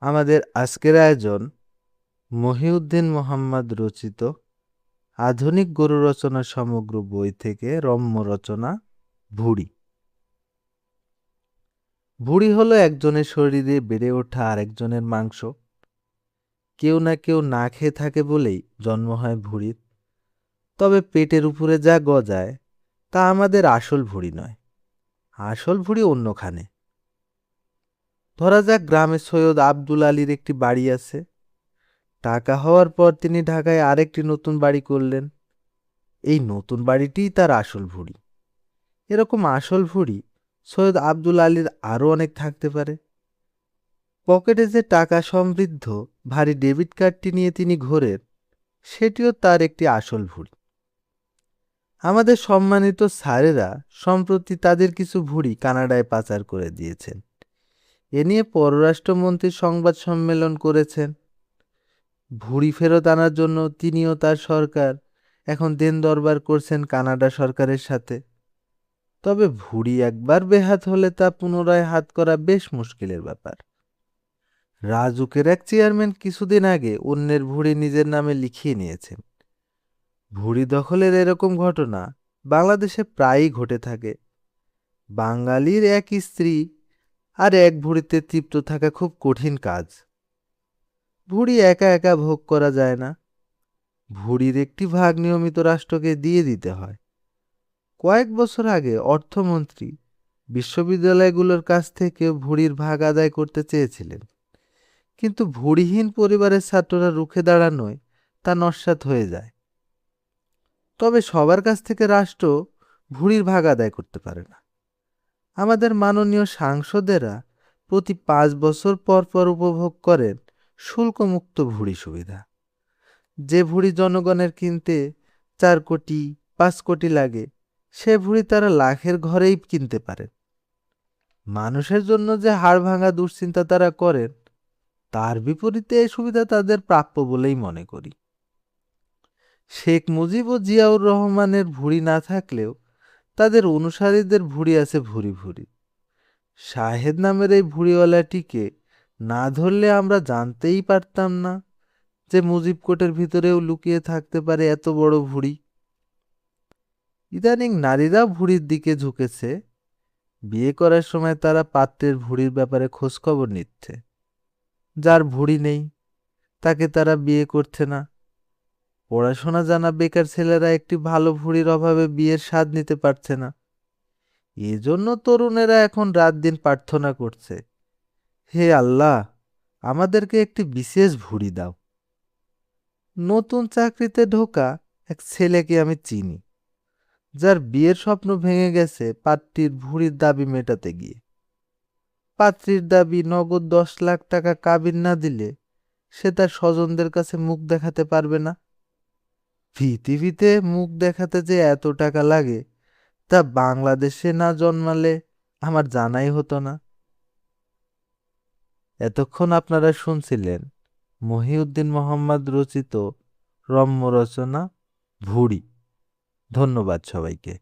আমাদের আজকের আয়োজন মহিউদ্দিন মোহাম্মদ রচিত আধুনিক গরু রচনা সমগ্র বই থেকে রম্য রচনা ভুঁড়ি। ভুঁড়ি হলো একজনের শরীরে বেড়ে ওঠা আরেকজনের মাংস। কেউ না কেউ না খেয়ে থাকে বলেই জন্ম হয় ভুঁড়ির। তবে পেটের উপরে যা গজায় তা আমাদের আসল ভুঁড়ি নয়, আসল ভুঁড়ি অন্যখানে। ধরা যাক গ্রামে সৈয়দ আব্দুল আলীর একটি বাড়ি আছে। টাকা হওয়ার পর তিনি ঢাকায় আরেকটি নতুন বাড়ি করলেন। এই নতুন বাড়িটিই তার আসল ভুঁড়ি। এরকম আসল ভুঁড়ি সৈয়দ আব্দুল আলীর আরও অনেক থাকতে পারে। পকেটে যে টাকা সমৃদ্ধ ভারী ডেবিট কার্ডটি নিয়ে তিনি ঘোরেন, সেটিও তার একটি আসল ভুঁড়ি। আমাদের সম্মানিত স্যারেরা সম্প্রতি তাদের কিছু ভুঁড়ি কানাডায় পাচার করে দিয়েছেন। এ নিয়ে পররাষ্ট্রমন্ত্রী সংবাদ সম্মেলন করেছেন। ভুঁড়ি ফেরত আনার জন্য তিনিও তার সরকার এখন দেন দরবার করছেন কানাডা সরকারের সাথে। তবে ভুঁড়ি একবার বেহাত হলে তা পুনরায় হাত করা বেশ মুশকিলের ব্যাপার। রাজুকের এক চেয়ারম্যান কিছুদিন আগে অন্যের ভুঁড়ি নিজের নামে লিখিয়ে নিয়েছেন। ভুঁড়ি দখলের এরকম ঘটনা বাংলাদেশে প্রায়ই ঘটে থাকে। বাঙালির এক স্ত্রী আর এক ভুঁড়িতে তৃপ্ত থাকা খুব কঠিন কাজ। ভুঁড়ি একা একা ভোগ করা যায় না, ভুঁড়ির একটি ভাগ নিয়মিত রাষ্ট্রকে দিয়ে দিতে হয়। কয়েক বছর আগে অর্থমন্ত্রী বিশ্ববিদ্যালয়গুলোর কাছ থেকে ভুঁড়ির ভাগ আদায় করতে চেয়েছিলেন, কিন্তু ভুঁড়িহীন পরিবারের ছাত্ররা রুখে দাঁড়ানোয় তা নস্যাৎ হয়ে যায়। তবে সবার কাছ থেকে রাষ্ট্র ভুঁড়ির ভাগ আদায় করতে পারে না। আমাদের মাননীয় সাংসদেরা প্রতি 5 বছর পর পর উপভোগ করেন শুল্কমুক্ত ভুঁড়ি সুবিধা। যে ভুঁড়ি জনগণের কিনতে 4 কোটি 5 কোটি লাগে, সে ভুঁড়ি তারা লাখের ঘরেই কিনতে পারেন। মানুষের জন্য যে হাড় ভাঙা দুশ্চিন্তা তারা করেন, তার বিপরীতে এই সুবিধা তাদের প্রাপ্য বলেই মনে করি। শেখ মুজিব ও জিয়াউর রহমানের ভুঁড়ি না থাকলেও তাদের অনুসারীদের ভুঁড়ি আছে ভুরি ভুরি। শাহেদ নামের এই ভুঁড়িওয়ালাটিকে না ধরলে আমরা জানতেই পারতাম না যে মুজিব কোটের ভিতরেও লুকিয়ে থাকতে পারে এত বড় ভুঁড়ি। ইদানিং নারীরা ভুঁড়ির দিকে ঝুঁকেছে। বিয়ে করার সময় তারা পাত্রের ভুঁড়ির ব্যাপারে খোঁজখবর নিচ্ছে। যার ভুঁড়ি নেই তাকে তারা বিয়ে করছে না। পড়াশোনা জানা বেকার ছেলেরা একটি ভালো ভুঁড়ির অভাবে বিয়ের স্বাদ নিতে পারছে না। এজন্য তরুণেরা এখন রাত দিন প্রার্থনা করছে, হে আল্লাহ, আমাদেরকে একটি বিশেষ ভুঁড়ি দাও। নতুন চাকরিতে ঢোকা এক ছেলেকে আমি চিনি, যার বিয়ের স্বপ্ন ভেঙে গেছে পাত্রীর ভুঁড়ির দাবি মেটাতে গিয়ে। পাত্রীর দাবি নগদ 10 লাখ টাকা কাবিন না দিলে সে তার স্বজনদের কাছে মুখ দেখাতে পারবে না। পৃথিবীতে মুখ দেখাতে যে এত টাকা লাগে তা বাংলাদেশে না জন্মালে আমার জানাই হতো না। এতক্ষণ আপনারা শুনছিলেন মহিউদ্দিন মোহাম্মদ রচিত রম্য রচনা ভুঁড়ি। ধন্যবাদ সবাইকে।